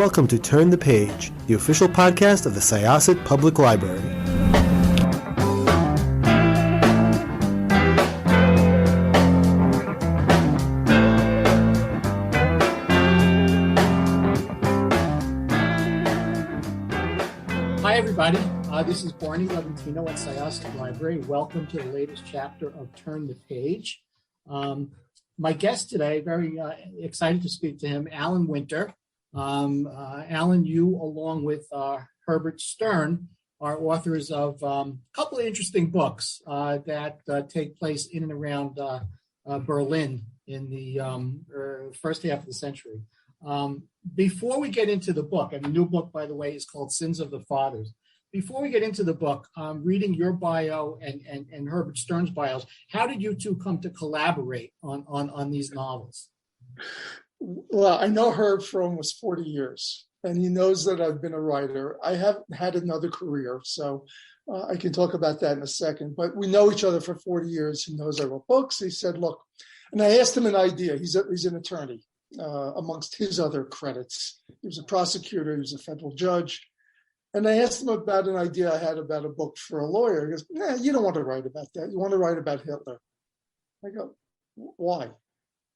welcome to Turn the Page, the official podcast of the Syosset Public Library. Hi, everybody. This is Barney Levantino at Syosset Library. Welcome to the latest chapter of Turn the Page. My guest today, very excited to speak to him, Alan Winter. Alan, you, along with Herbert Stern, are authors of a couple of interesting books that take place in and around Berlin in the first half of the century. Before we get into the book, and the new book, by the way, is called Sins of the Fathers. Before we get into the book, reading your bio and Herbert Stern's bios, how did you two come to collaborate on these novels? Well, I know Herb for almost 40 years, and he knows that I've been a writer. I haven't had another career, so I can talk about that in a second. But we know each other for 40 years. He knows I wrote books. He said, look, and I asked him an idea. He's an attorney, amongst his other credits. He was a prosecutor. He was a federal judge. And I asked him about an idea I had about a book for a lawyer. He goes, nah, you don't want to write about that. You want to write about Hitler. I go, why?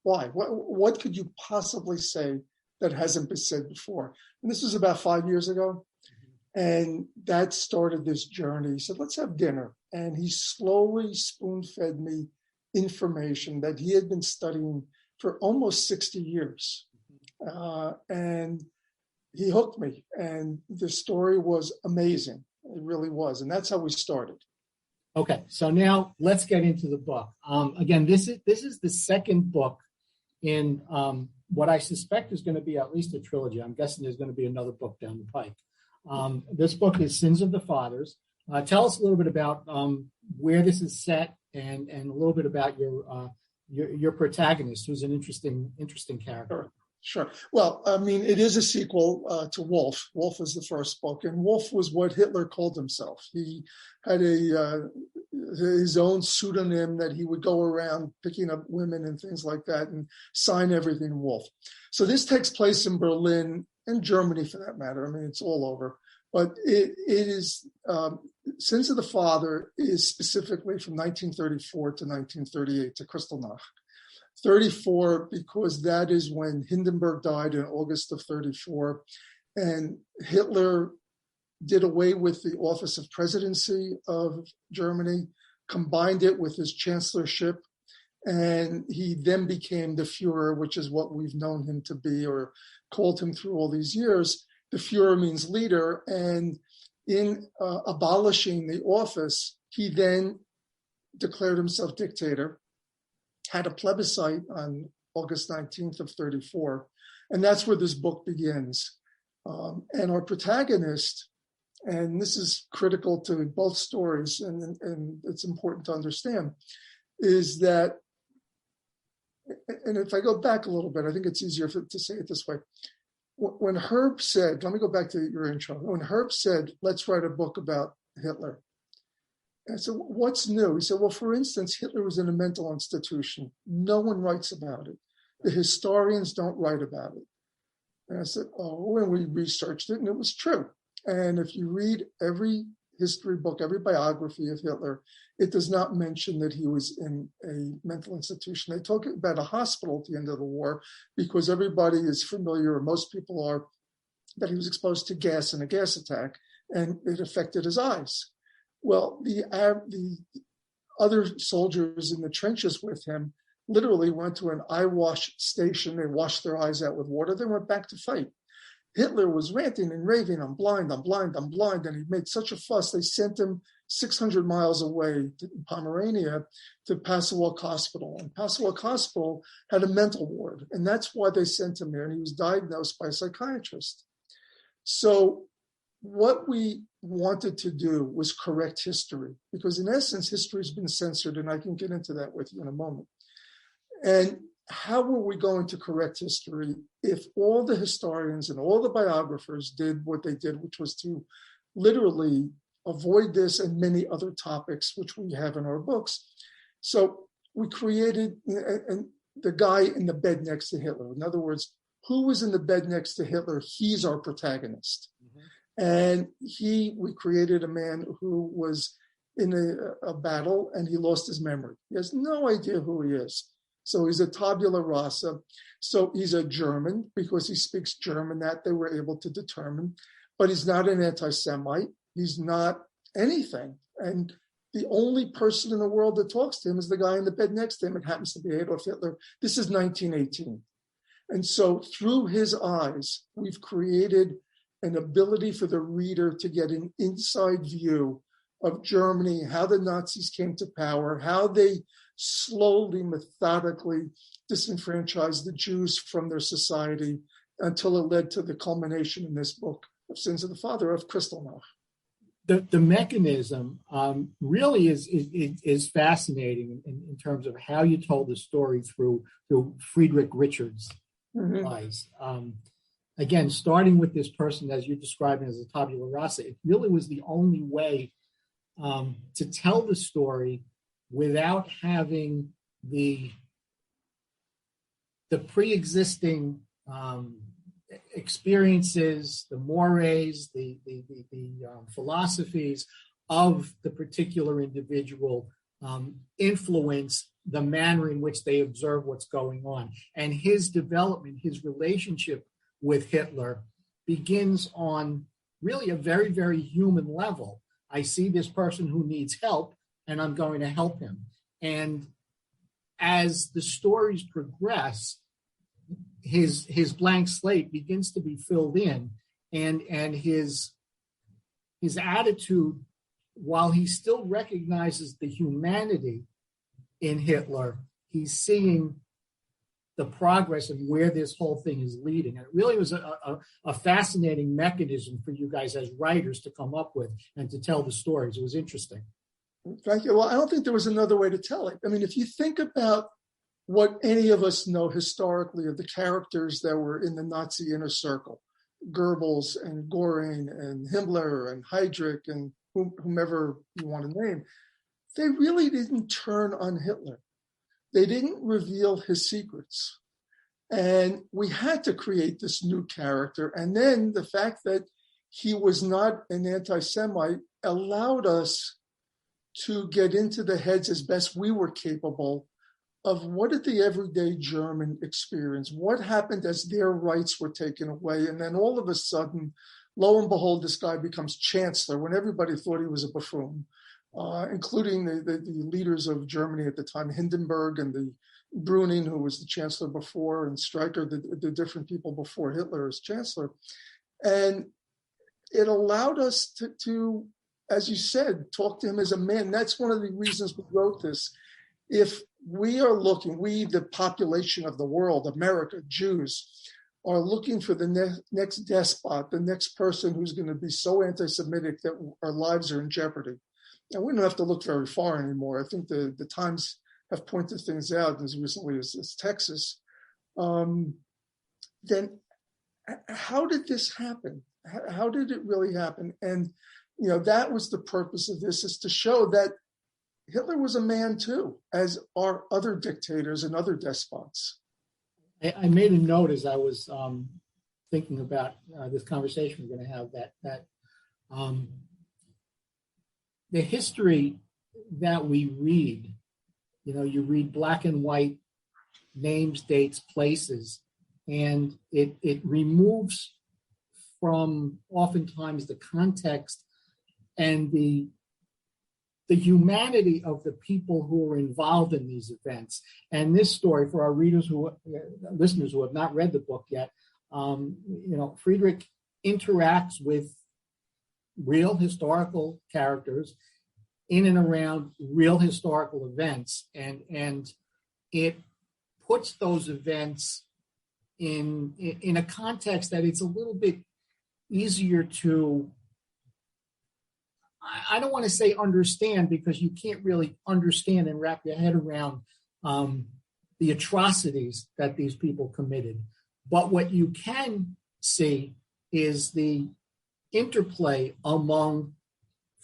Why? What could you possibly say that hasn't been said before? And this was about 5 years ago. And that started this journey. He said, let's have dinner. And he slowly spoon-fed me information that he had been studying for almost 60 years. And he hooked me. And the story was amazing. It really was. And that's how we started. Okay, so now let's get into the book. Again, this is the second book in what I suspect is going to be at least a trilogy. I'm guessing there's going to be another book down the pike. This book is Sins of the Fathers. Tell us a little bit about where this is set and a little bit about your protagonist, who's an interesting character. Sure. Well, I mean, it is a sequel to Wolf. Wolf is the first book, and Wolf was what Hitler called himself. He had his own pseudonym that he would go around picking up women and things like that and sign everything Wolf. So this takes place in Berlin and Germany, for that matter. I mean, it's all over. But it is, Sins of the Father is specifically from 1934 to 1938 to Kristallnacht. 34 because that is when Hindenburg died in August of 34, and Hitler did away with the office of presidency of Germany, combined it with his chancellorship, and he then became the Führer, which is what we've known him to be or called him through all these years. The Führer means leader, and in abolishing the office, he then declared himself dictator, had a plebiscite on August 19th of 34. And that's where this book begins. And our protagonist, and this is critical to both stories, and it's important to understand, is that, and if I go back a little bit, I think it's easier to say it this way. When Herb said, let me go back to your intro. When Herb said, let's write a book about Hitler, I said, what's new? He said, well, for instance, Hitler was in a mental institution. No one writes about it. The historians don't write about it. And I said, oh, and we researched it, and it was true. And if you read every history book, every biography of Hitler, it does not mention that he was in a mental institution. They talk about a hospital at the end of the war because everybody is familiar, or most people are, that he was exposed to gas in a gas attack, and it affected his eyes. Well, the other soldiers in the trenches with him literally went to an eye wash station. They washed their eyes out with water. They went back to fight. Hitler was ranting and raving, I'm blind, I'm blind, I'm blind. And he made such a fuss. They sent him 600 miles away to Pomerania to Pasewalk Hospital. And Pasewalk Hospital had a mental ward. And that's why they sent him there. And he was diagnosed by a psychiatrist. So what we wanted to do was correct history, because in essence, history has been censored, and I can get into that with you in a moment. And how were we going to correct history if all the historians and all the biographers did what they did, which was to literally avoid this and many other topics, which we have in our books? So we created the guy in the bed next to Hitler. In other words, who was in the bed next to Hitler? He's our protagonist. And we created a man who was in a battle and he lost his memory. He has no idea who he is. So he's a tabula rasa. So he's a German because he speaks German, that they were able to determine, but he's not an anti-Semite. He's not anything. And the only person in the world that talks to him is the guy in the bed next to him. It happens to be Adolf Hitler. This is 1918. And so through his eyes, we've created an ability for the reader to get an inside view of Germany, how the Nazis came to power, how they slowly, methodically disenfranchised the Jews from their society until it led to the culmination in this book of Sins of the Father of Kristallnacht. The mechanism really is fascinating in terms of how you told the story through Friedrich Richard's eyes. Again, starting with this person as you described it as a tabula rasa, it really was the only way to tell the story without having the pre-existing experiences, the mores, the philosophies of the particular individual influence the manner in which they observe what's going on. And his development, his relationship with Hitler begins on really a very, very human level. I see this person who needs help and I'm going to help him. And as the stories progress, his blank slate begins to be filled in, and his attitude, while he still recognizes the humanity in Hitler, he's seeing the progress and where this whole thing is leading. And it really was a fascinating mechanism for you guys as writers to come up with and to tell the stories. It was interesting. Thank you. Well, I don't think there was another way to tell it. I mean, if you think about what any of us know historically of the characters that were in the Nazi inner circle, Goebbels and Göring and Himmler and Heydrich and whomever you want to name, they really didn't turn on Hitler. They didn't reveal his secrets. And we had to create this new character. And then the fact that he was not an anti-Semite allowed us to get into the heads as best we were capable of what did the everyday German experience? What happened as their rights were taken away? And then all of a sudden, lo and behold, this guy becomes chancellor when everybody thought he was a buffoon, including the leaders of Germany at the time, Hindenburg and the Brüning, who was the chancellor before, and Streicher, the different people before Hitler as chancellor. And it allowed us to, as you said, talk to him as a man. That's one of the reasons we wrote this. If we are looking, we, the population of the world, America, Jews, are looking for the next despot, the next person who's going to be so anti-Semitic that our lives are in jeopardy. And we don't have to look very far anymore. I think the Times have pointed things out as recently as Texas. Then how did this happen? How did it really happen? And, you know, that was the purpose of this, is to show that Hitler was a man too, as are other dictators and other despots. I made a note as I was thinking about this conversation we're going to have, that the history that we read, you know, you read black and white names, dates, places, and it removes from oftentimes the context and the humanity of the people who are involved in these events. And this story, for our listeners who have not read the book yet, Friedrich interacts with real historical characters in and around real historical events, and it puts those events in a context that it's a little bit easier to, I don't want to say understand, because you can't really understand and wrap your head around the atrocities that these people committed. But what you can see is the interplay among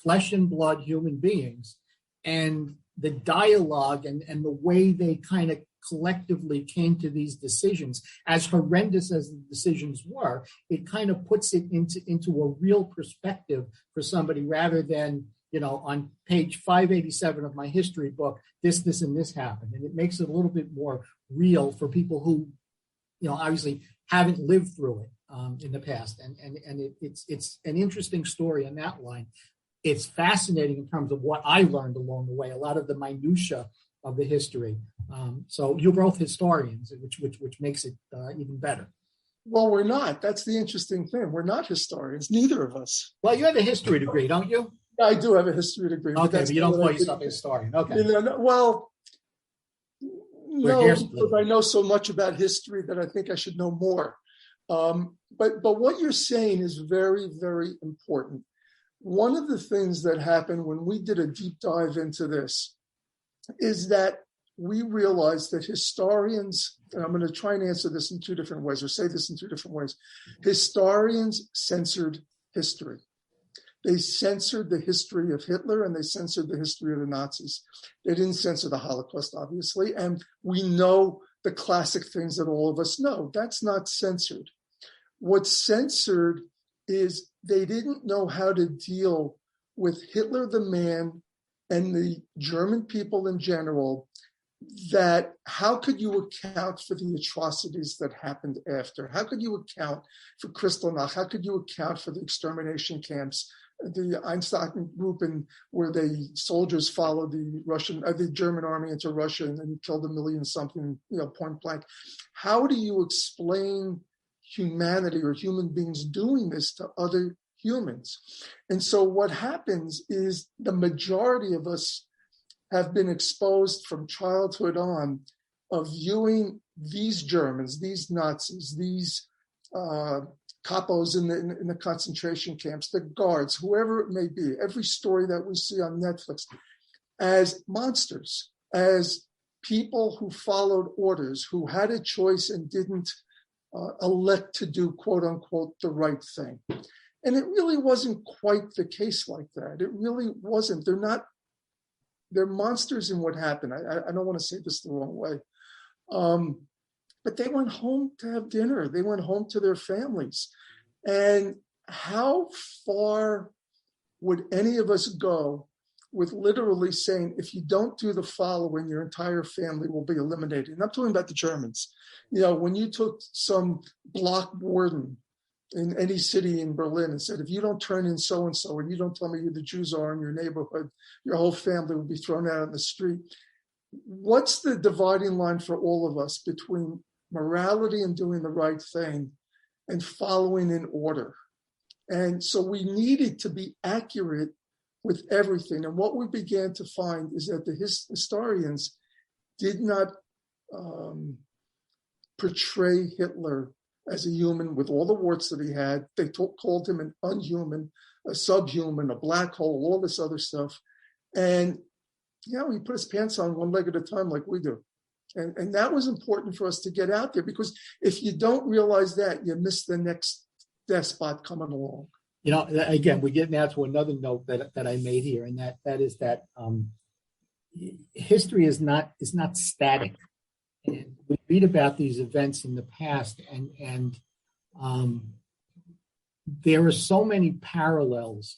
flesh and blood human beings and the dialogue and the way they kind of collectively came to these decisions, as horrendous as the decisions were. It kind of puts it into a real perspective for somebody, rather than, on page 587 of my history book, this, and this happened. And it makes it a little bit more real for people who, obviously haven't lived through it in the past. And it's an interesting story on that line. It's fascinating in terms of what I learned along the way, a lot of the minutia of the history. So you're both historians, which makes it even better. Well, we're not. That's the interesting thing. We're not historians, neither of us. Well, you have a history degree, don't you? I do have a history degree. Okay, but you don't call yourself a historian. Okay. No, because I know so much about history that I think I should know more. But what you're saying is very, very important. One of the things that happened when we did a deep dive into this is that we realized that historians, and I'm going to try and answer this in two different ways, or say this in two different ways. Historians censored history. They censored the history of Hitler, and they censored the history of the Nazis. They didn't censor the Holocaust, obviously, and we know the classic things that all of us know. That's not censored. What's censored is they didn't know how to deal with Hitler the man and the German people in general, that how could you account for the atrocities that happened after? How could you account for Kristallnacht? How could you account for the extermination camps, the Einstein group, and where the soldiers followed the German army into Russia and then killed 1 million something, point blank? How do you explain humanity or human beings doing this to other humans? And so what happens is the majority of us have been exposed from childhood on of viewing these Germans, these Nazis, these capos in the concentration camps, the guards, whoever it may be, every story that we see on Netflix, as monsters, as people who followed orders, who had a choice and didn't elect to do, quote unquote, the right thing. And it really wasn't quite the case like that. It really wasn't. They're monsters in what happened. I don't want to say this the wrong way. But they went home to have dinner. They went home to their families. And how far would any of us go with literally saying, if you don't do the following, your entire family will be eliminated? And I'm talking about the Germans. When you took some block warden in any city in Berlin and said, if you don't turn in so-and-so, and you don't tell me who the Jews are in your neighborhood, your whole family will be thrown out on the street. What's the dividing line for all of us between morality and doing the right thing and following in order? And so we needed to be accurate with everything. And what we began to find is that the historians did not portray Hitler as a human with all the warts that he had. They called him an unhuman, a subhuman, a black hole, all this other stuff. And, he put his pants on one leg at a time like we do. And that was important for us to get out there, because if you don't realize that, you miss the next despot coming along. Again, we get now to another note that I made here, and that is that history is not static. And we read about these events in the past, and there are so many parallels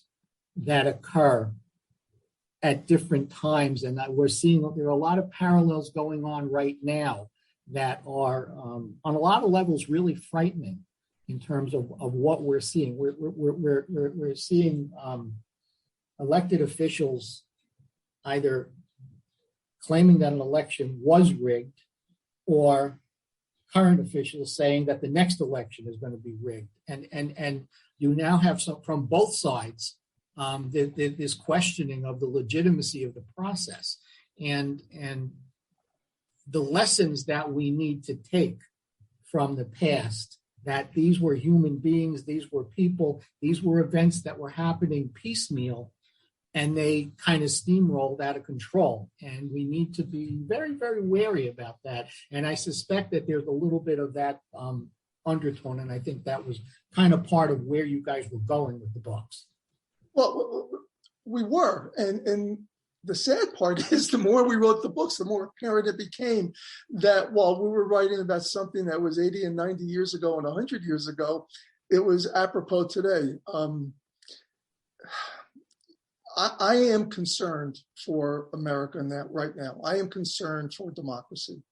that occur at different times, and we're seeing there are a lot of parallels going on right now that are on a lot of levels really frightening in terms of what we're seeing. We're seeing elected officials either claiming that an election was rigged, or current officials saying that the next election is going to be rigged. And you now have some from both sides, this questioning of the legitimacy of the process and the lessons that we need to take from the past, that these were human beings, these were people, these were events that were happening piecemeal, and they kind of steamrolled out of control. And we need to be very, very wary about that. And I suspect that there's a little bit of that undertone. And I think that was kind of part of where you guys were going with the books. Well, we were. And the sad part is the more we wrote the books, the more apparent it became that while we were writing about something that was 80 and 90 years ago and 100 years ago, it was apropos today. I am concerned for America in that right now. I am concerned for democracy.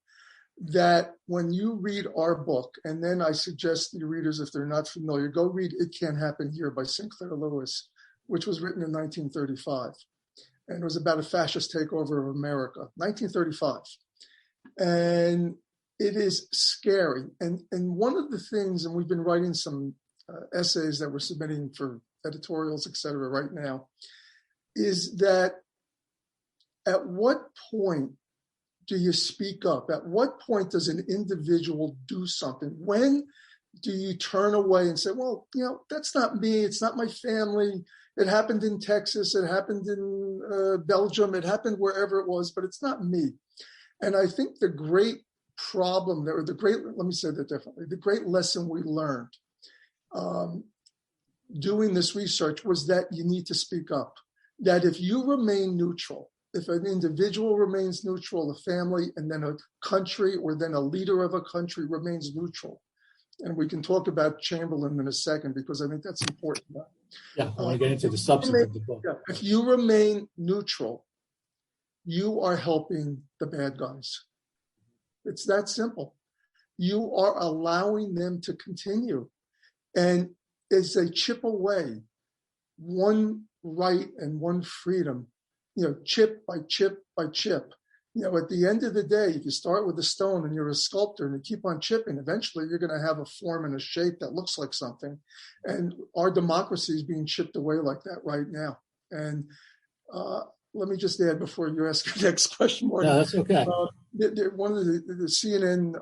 That when you read our book, and then I suggest to your readers, if they're not familiar, go read It Can't Happen Here by Sinclair Lewis, which was written in 1935. And it was about a fascist takeover of America, 1935. And it is scary. And one of the things, and we've been writing some essays that we're submitting for editorials, et cetera, right now, is that at what point do you speak up? At what point does an individual do something? When do you turn away and say, well, that's not me. It's not my family. It happened in Texas. It happened in Belgium. It happened wherever it was, but it's not me. And I think the great problem there, let me say that differently, the great lesson we learned doing this research was that you need to speak up. That if you remain neutral, if an individual remains neutral, a family, and then a country or then a leader of a country remains neutral. And we can talk about Chamberlain in a second because I think that's important. Yeah, I want to get into the substance of the book. Yeah, if you remain neutral, you are helping the bad guys. It's that simple. You are allowing them to continue. And as they chip away one right and one freedom, chip by chip by chip, at the end of the day, if you start with a stone and you're a sculptor and you keep on chipping, eventually you're going to have a form and a shape that looks like something. And our democracy is being chipped away like that right now. And let me just add before you ask your next question, Marty. No, that's okay. One of the CNN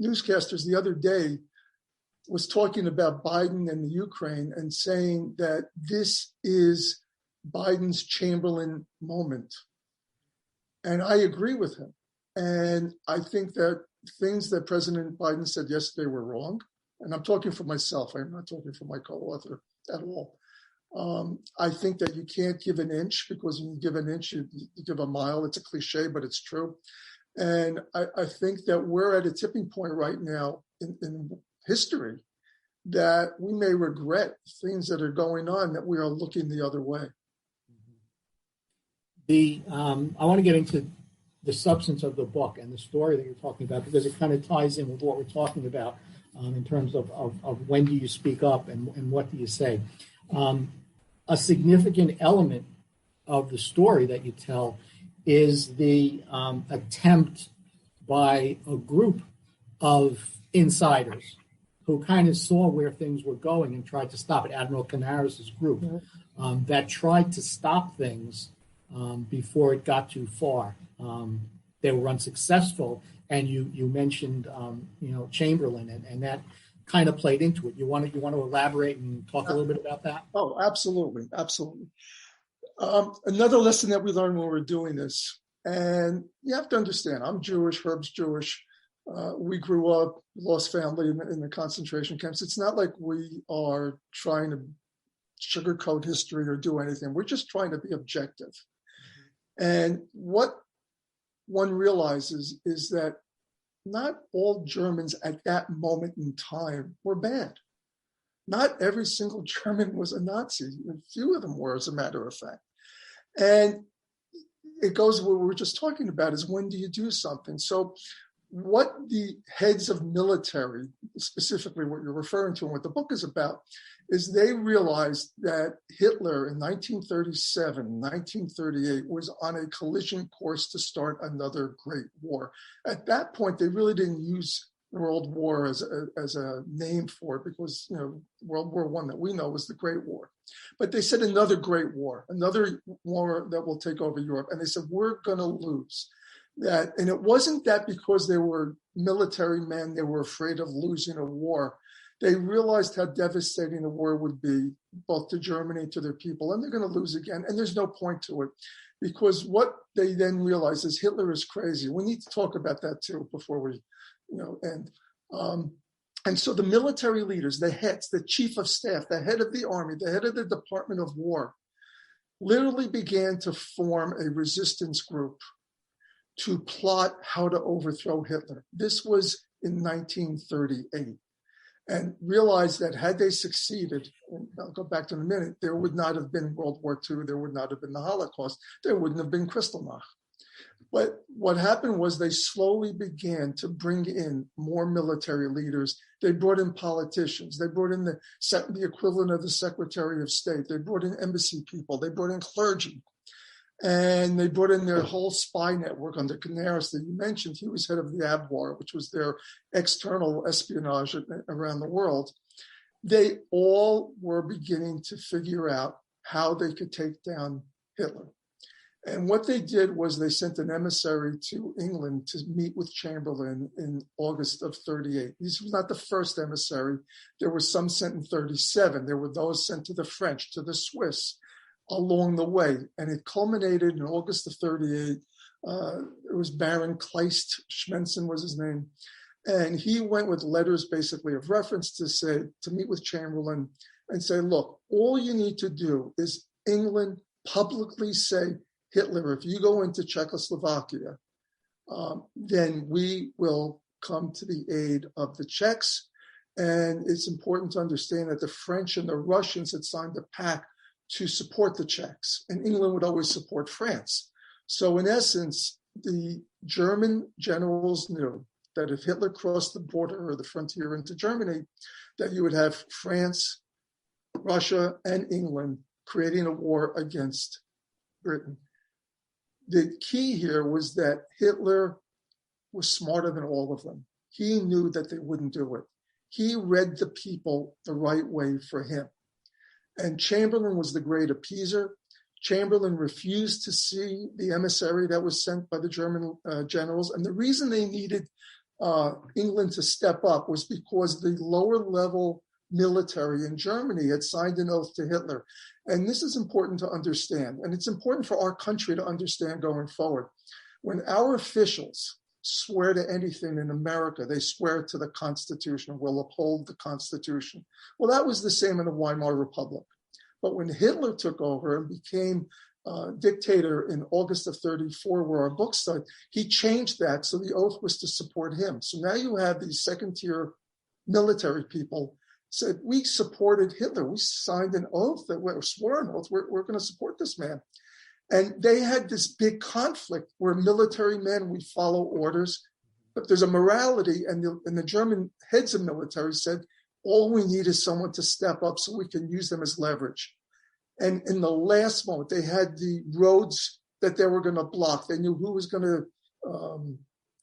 newscasters the other day was talking about Biden and the Ukraine and saying that this is Biden's Chamberlain moment. And I agree with him. And I think that things that President Biden said yesterday were wrong. And I'm talking for myself. I'm not talking for my co-author at all. I think that you can't give an inch because when you give an inch, you give a mile. It's a cliche, but it's true. And I think that we're at a tipping point right now in history that we may regret things that are going on, that we are looking the other way. I want to get into the substance of the book and the story that you're talking about, because it kind of ties in with what we're talking about in terms of when do you speak up and what do you say. A significant element of the story that you tell is the attempt by a group of insiders who kind of saw where things were going and tried to stop it. Admiral Canaris's group that tried to stop things before it got too far. They were unsuccessful, and you mentioned Chamberlain, and that kind of played into it. You want to elaborate and talk a little bit about that? Oh, absolutely. Another lesson that we learned when we were doing this, and you have to understand, I'm Jewish, Herb's Jewish. We grew up, lost family in the concentration camps. It's not like we are trying to sugarcoat history or do anything. We're just trying to be objective. And what one realizes is that not all Germans at that moment in time were bad. Not every single German was a Nazi. A few of them were, as a matter of fact. And it goes what we were just talking about is when do you do something? So what the heads of military, specifically what you're referring to and what the book is about, is they realized that Hitler in 1937, 1938 was on a collision course to start another great war. At that point, they really didn't use World War as a name for it because, World War I that we know was the Great War. But they said another great war, another war that will take over Europe. And they said, we're going to lose. That, and it wasn't that because they were military men, they were afraid of losing a war. They realized how devastating the war would be, both to Germany, to their people, and they're going to lose again. And there's no point to it, because what they then realized is Hitler is crazy. We need to talk about that too before we, end. And so the military leaders, the heads, the chief of staff, the head of the army, the head of the Department of War, literally began to form a resistance group to plot how to overthrow Hitler. This was in 1938. And realized that had they succeeded, and I'll go back to in a minute, there would not have been World War II, there would not have been the Holocaust, there wouldn't have been Kristallnacht. But what happened was they slowly began to bring in more military leaders. They brought in politicians. They brought in the equivalent of the Secretary of State. They brought in embassy people. They brought in clergy. And they brought in their whole spy network under Canaris that you mentioned. He was head of the ABWAR, which was their external espionage around the world. They all were beginning to figure out how they could take down Hitler. And what they did was they sent an emissary to England to meet with Chamberlain in August of 38. This was not the first emissary. There were some sent in 37. There were those sent to the French, to the Swiss, along the way. And it culminated in August of 38. It was Baron Kleist, Schmensen was his name. And he went with letters basically of reference to meet with Chamberlain and say, look, all you need to do is England publicly say, Hitler, if you go into Czechoslovakia, then we will come to the aid of the Czechs. And it's important to understand that the French and the Russians had signed a pact to support the Czechs, and England would always support France. So in essence, the German generals knew that if Hitler crossed the border or the frontier into Germany, that you would have France, Russia, and England creating a war against Britain. The key here was that Hitler was smarter than all of them. He knew that they wouldn't do it. He read the people the right way for him. And Chamberlain was the great appeaser. Chamberlain refused to see the emissary that was sent by the German generals. And the reason they needed England to step up was because the lower level military in Germany had signed an oath to Hitler. And this is important to understand. And it's important for our country to understand going forward. When our officials swear to anything in America, they swear to the Constitution, will uphold the Constitution. Well, that was the same in the Weimar Republic. But when Hitler took over and became dictator in August of 34, where our book started, he changed that. So the oath was to support him. So now you have these second-tier military people said, we supported Hitler. We signed an oath, that we swore an oath. We're going to support this man. And they had this big conflict where military men, we follow orders, but there's a morality. And the German heads of military said, all we need is someone to step up so we can use them as leverage. And in the last moment, they had the roads that they were going to block. They knew who was going to,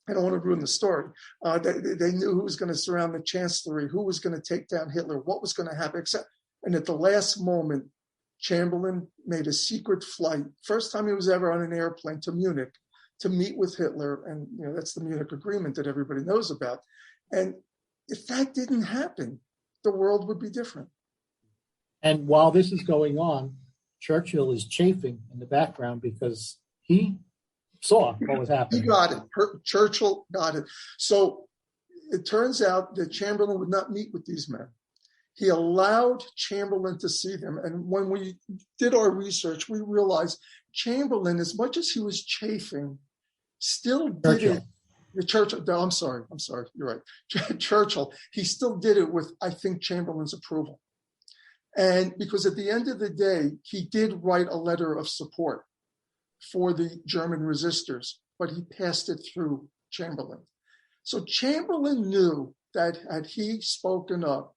I don't want to ruin the story. They knew who was going to surround the chancellery, who was going to take down Hitler, what was going to happen. And at the last moment, Chamberlain made a secret flight, first time he was ever on an airplane, to Munich to meet with Hitler. And that's the Munich Agreement that everybody knows about. And if that didn't happen, the world would be different. And while this is going on, Churchill is chafing in the background because he saw what was happening. He got it. Churchill got it. So it turns out that Chamberlain would not meet with these men. He allowed Chamberlain to see them. And when we did our research, we realized Chamberlain, as much as he was chafing, still did it. Churchill, I'm sorry, you're right. Churchill, he still did it with, I think, Chamberlain's approval. And because at the end of the day, he did write a letter of support for the German resistors, but he passed it through Chamberlain. So Chamberlain knew that had he spoken up,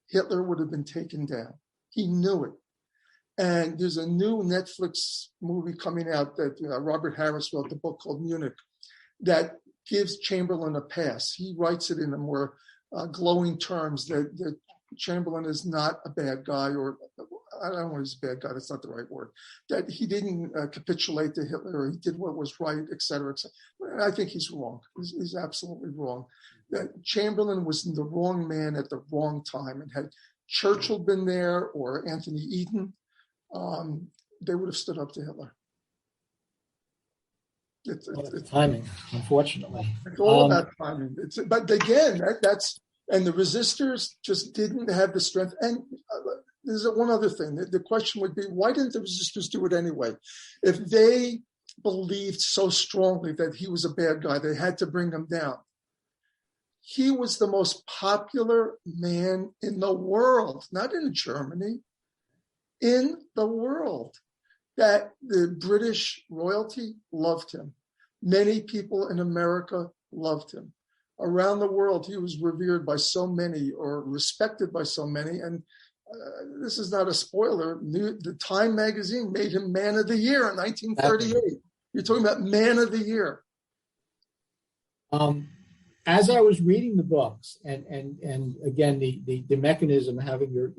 Hitler would have been taken down. He knew it. And there's a new Netflix movie coming out that Robert Harris wrote, the book called Munich, that gives Chamberlain a pass. He writes it in a more glowing terms that Chamberlain is not a bad guy, or I don't know if he's a bad guy, that's not the right word, that he didn't capitulate to Hitler, or he did what was right, et cetera, et cetera. I think he's wrong. He's absolutely wrong. That Chamberlain was the wrong man at the wrong time. And had Churchill been there or Anthony Eden, they would have stood up to Hitler. It's timing, unfortunately. It's all about timing. But again, that's and the resistors just didn't have the strength. And there's one other thing. The question would be, why didn't the resistors do it anyway? If they believed so strongly that he was a bad guy, they had to bring him down. He was the most popular man in the world, not in Germany, in the world. That the British royalty loved him. Many people in America loved him. Around the world, he was revered by so many or respected by so many. And this is not a spoiler. The Time magazine made him Man of the Year in 1938. You're talking about Man of the Year. As I was reading the books, and again, the mechanism of having your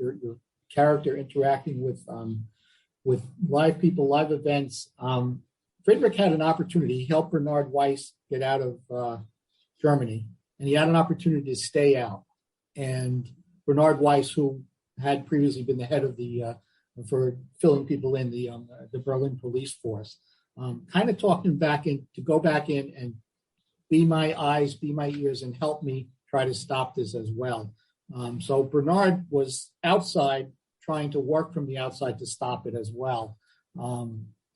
character interacting with live people, live events, Friedrich had an opportunity. He helped Bernard Weiss get out of Germany, and he had an opportunity to stay out. And Bernard Weiss, who had previously been the head of for filling people in the Berlin police force, kind of talked him back in to go back in and be my eyes, be my ears, and help me try to stop this as well. So Bernard was outside trying to work from the outside to stop it as well.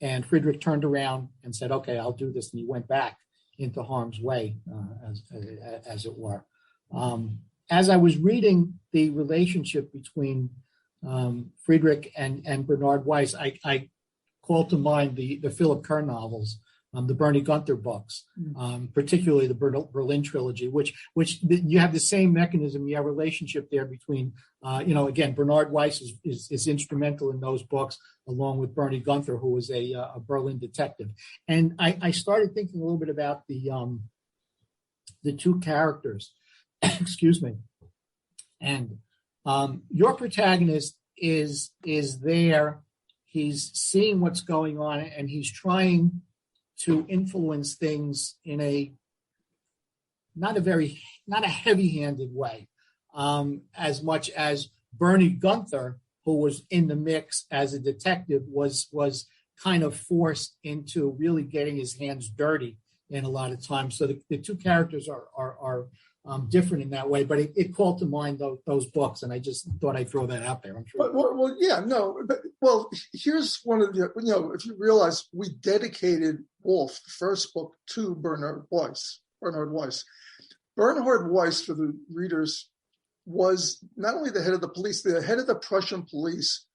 And Friedrich turned around and said, okay, I'll do this. And he went back into harm's way, as it were. As I was reading the relationship between Friedrich and Bernard Weiss, I called to mind the Philip Kerr novels, the Bernie Gunther books, particularly the Berlin trilogy, which you have the same mechanism. You have a relationship there between, again, Bernard Weiss is instrumental in those books, along with Bernie Gunther, who was a Berlin detective. And I started thinking a little bit about the two characters, excuse me. And your protagonist is there. He's seeing what's going on, and he's trying to influence things in not a heavy-handed way, as much as Bernie Gunther, who was in the mix as a detective, was kind of forced into really getting his hands dirty in a lot of times. So the two characters are different in that way, but it called to mind those books, and I just thought I'd throw that out there. I'm sure. Here's one of the, if you realize, we dedicated Wolf, the first book, to Bernhard Weiss. Bernhard Weiss, for the readers, was not only the head of the police, the head of the Prussian police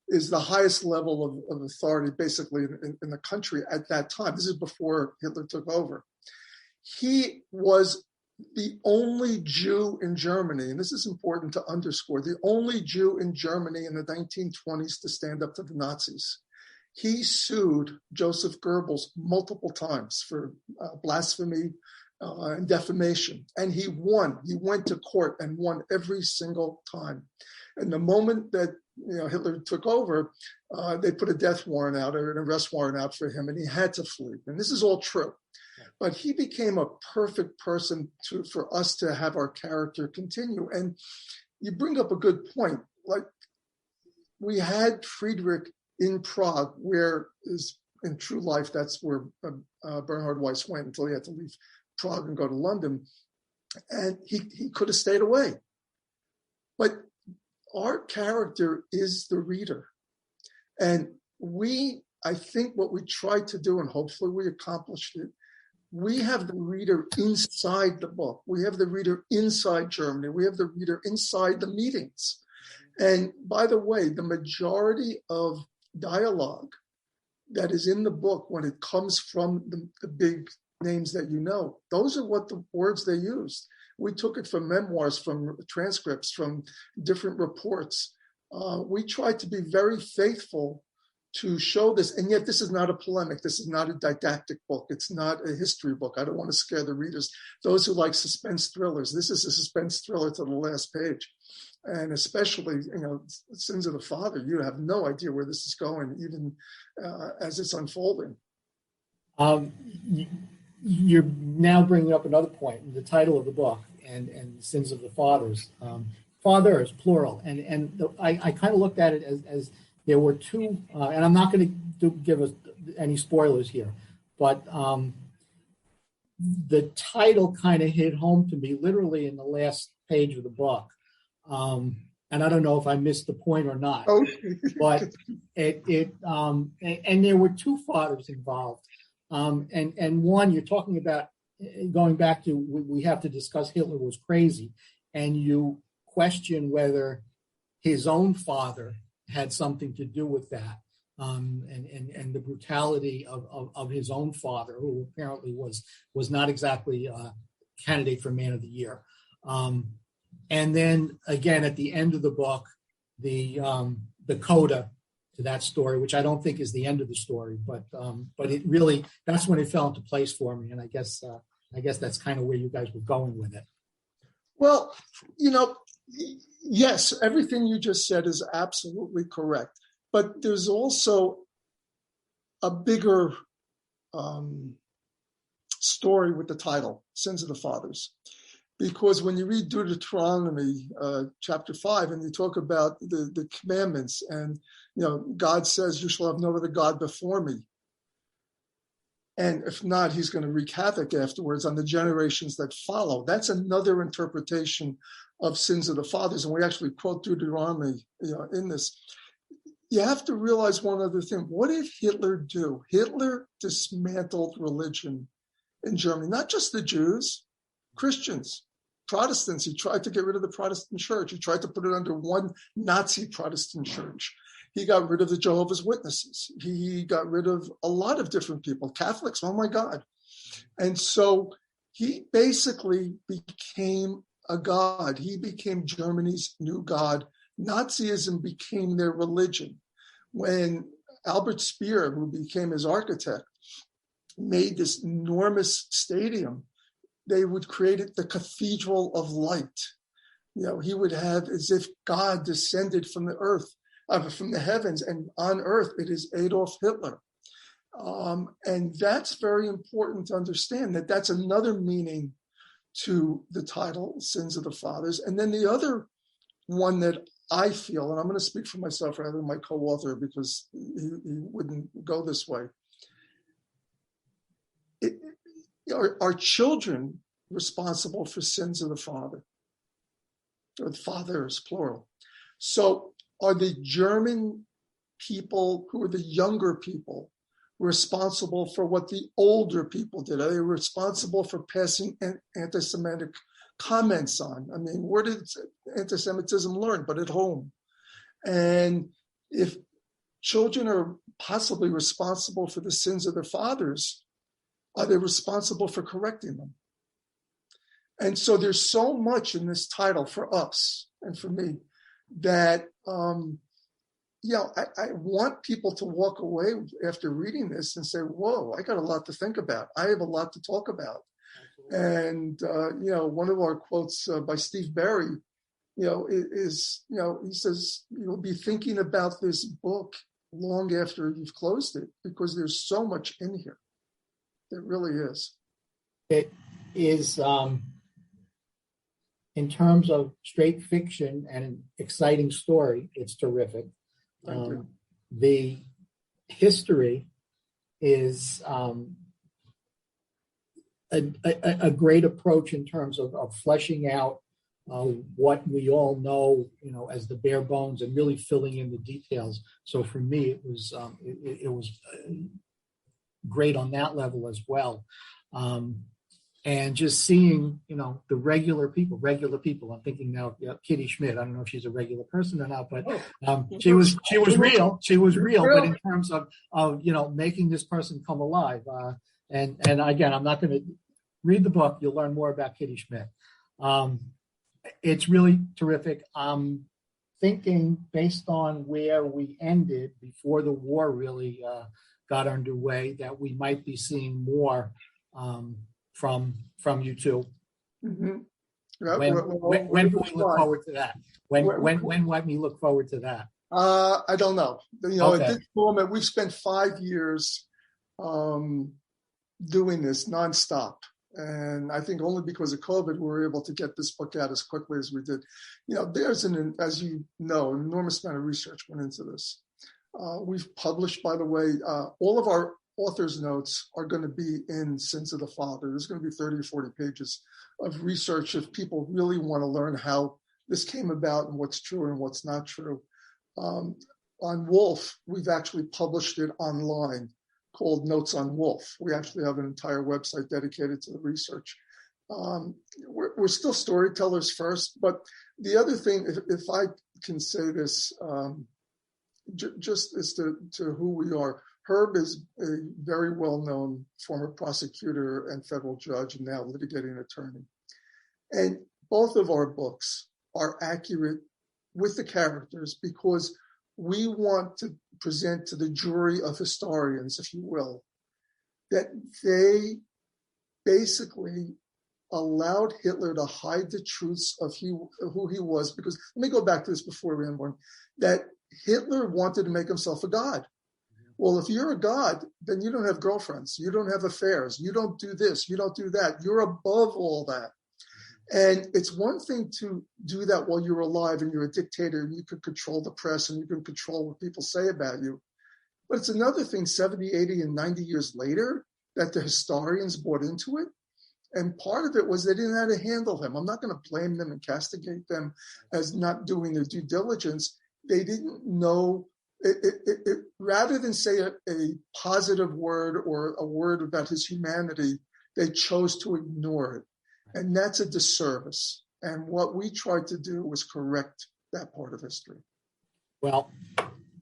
is the highest level of authority, basically, in the country at that time. This is before Hitler took over. He was the only Jew in Germany, and this is important to underscore, the only Jew in Germany in the 1920s to stand up to the Nazis. He sued Joseph Goebbels multiple times for blasphemy and defamation, and he won. He went to court and won every single time. And the moment that Hitler took over, they put a death warrant out or an arrest warrant out for him, and he had to flee. And this is all true. But he became a perfect person for us to have our character continue. And you bring up a good point. Like, we had Friedrich in Prague, where is in true life, that's where Bernhard Weiss went until he had to leave Prague and go to London. And he could have stayed away. But our character is the reader. And I think what we tried to do, and hopefully we accomplished it, we have the reader inside the book. We have the reader inside Germany. We have the reader inside the meetings. And by the way, the majority of dialogue that is in the book, when it comes from the big names that those are what the words they used. We took it from memoirs, from transcripts, from different reports. We tried to be very faithful to show this, and yet this is not a polemic. This is not a didactic book. It's not a history book. I don't want to scare the readers. Those who like suspense thrillers, this is a suspense thriller to the last page. And especially, Sins of the Father, you have no idea where this is going, even as it's unfolding. You're now bringing up another point, the title of the book, and Sins of the Fathers. Fathers, plural. And I kind of looked at it as there were two, and I'm not going to give us any spoilers here, but the title kind of hit home to me literally in the last page of the book. and I don't know if I missed the point or not, Oh, but and there were two fathers involved. And one, you're talking about going back to, we have to discuss Hitler was crazy, and you question whether his own father had something to do with that, and the brutality of his own father, who apparently was not exactly a candidate for Man of the Year. And then again, at the end of the book, the coda to that story, which I don't think is the end of the story, but it really, that's when it fell into place for me. And I guess that's kind of where you guys were going with it. well, yes, everything you just said is absolutely correct. But there's also a bigger story with the title, Sins of the Fathers. Because when you read Deuteronomy chapter 5, and you talk about the commandments, and God says, "You shall have no other God before me." And if not, he's going to wreak havoc afterwards on the generations that follow. That's another interpretation of sins of the fathers. And we actually quote Deuteronomy in this. You have to realize one other thing. What did Hitler do? Hitler dismantled religion in Germany, not just the Jews, Christians, Protestants. He tried to get rid of the Protestant church. He tried to put it under one Nazi Protestant church. He got rid of the Jehovah's Witnesses. He got rid of a lot of different people, Catholics, oh my God. And so he basically became a god. He became Germany's new god. Nazism became their religion. When Albert Speer, who became his architect, made this enormous stadium, they would create it the Cathedral of Light. He would have as if God descended from the earth, from the heavens, and on earth it is Adolf Hitler. And that's very important to understand, that that's another meaning to the title, Sins of the Fathers. And then the other one that I feel, and I'm going to speak for myself rather than my co-author because he wouldn't go this way. Are children responsible for sins of the father? Or the fathers, plural. So are the German people, who are the younger people, responsible for what the older people did? Are they responsible for passing anti-Semitic comments on? I mean, where did anti-Semitism learn but at home? And if children are possibly responsible for the sins of their fathers, are they responsible for correcting them? And so there's so much in this title for us and for me that, I want people to walk away after reading this and say, whoa, I got a lot to think about. I have a lot to talk about. And, one of our quotes by Steve Berry, is, he says, you'll be thinking about this book long after you've closed it, because there's so much in here. It really is. It is, in terms of straight fiction and an exciting story, it's terrific. The history is a great approach in terms of fleshing out what we all know, as the bare bones, and really filling in the details. So for me, it was great on that level as well. And just seeing, the regular people. I'm thinking now, Kitty Schmidt. I don't know if she's a regular person or not, but she was real. She was real. But in terms of making this person come alive. And again, I'm not going to read the book. You'll learn more about Kitty Schmidt. It's really terrific. I'm thinking, based on where we ended before the war really got underway, that we might be seeing more from you two. Mm-hmm. When can we look forward to that? When might we look forward to that? I don't know. Okay. At this moment, we've spent 5 years doing this nonstop. And I think only because of COVID, we were able to get this book out as quickly as we did. There's as you know, an enormous amount of research went into this. We've published, by the way, all of our author's notes are going to be in Sins of the Father. There's going to be 30 or 40 pages of research if people really want to learn how this came about and what's true and what's not true. On Wolf, we've actually published it online called Notes on Wolf. We actually have an entire website dedicated to the research. We're still storytellers first, but the other thing, if I can say this, just as to who we are, Herb is a very well-known former prosecutor and federal judge and now litigating attorney. And both of our books are accurate with the characters because we want to present to the jury of historians, if you will, that they basically allowed Hitler to hide the truths of who he was. Because let me go back to this before we end one, that Hitler wanted to make himself a god. Well, if you're a god, then you don't have girlfriends, you don't have affairs, you don't do this, you don't do that. You're above all that. And it's one thing to do that while you're alive and you're a dictator and you can control the press and you can control what people say about you. But it's another thing 70, 80, and 90 years later that the historians bought into it. And part of it was they didn't know how to handle him. I'm not going to blame them and castigate them as not doing their due diligence. They didn't know. Rather than say a positive word or a word about his humanity, they chose to ignore it. And that's a disservice. And what we tried to do was correct that part of history. Well,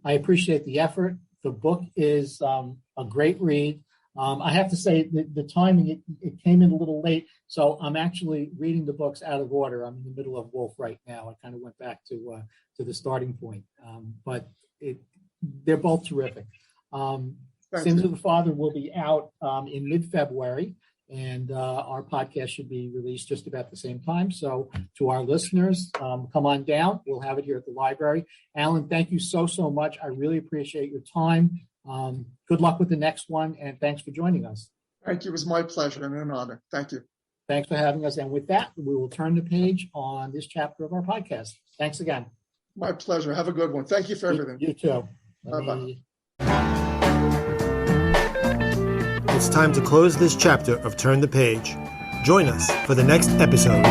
I appreciate the effort. The book is a great read. I have to say the timing, it came in a little late. So I'm actually reading the books out of order. I'm in the middle of Wolf right now. I kind of went back to the starting point. But they're both terrific. Sins of the Father will be out in mid-February, and our podcast should be released just about the same time. So to our listeners, come on down. We'll have it here at the library. Alan, thank you so much. I really appreciate your time. Good luck with the next one, and thanks for joining us. Thank you. It was my pleasure and an honor. Thank you. Thanks for having us. And with that, we will turn the page on this chapter of our podcast. Thanks again. My pleasure. Have a good one. Thank you for everything. You too. Bye-bye. It's time to close this chapter of Turn the Page. Join us for the next episode.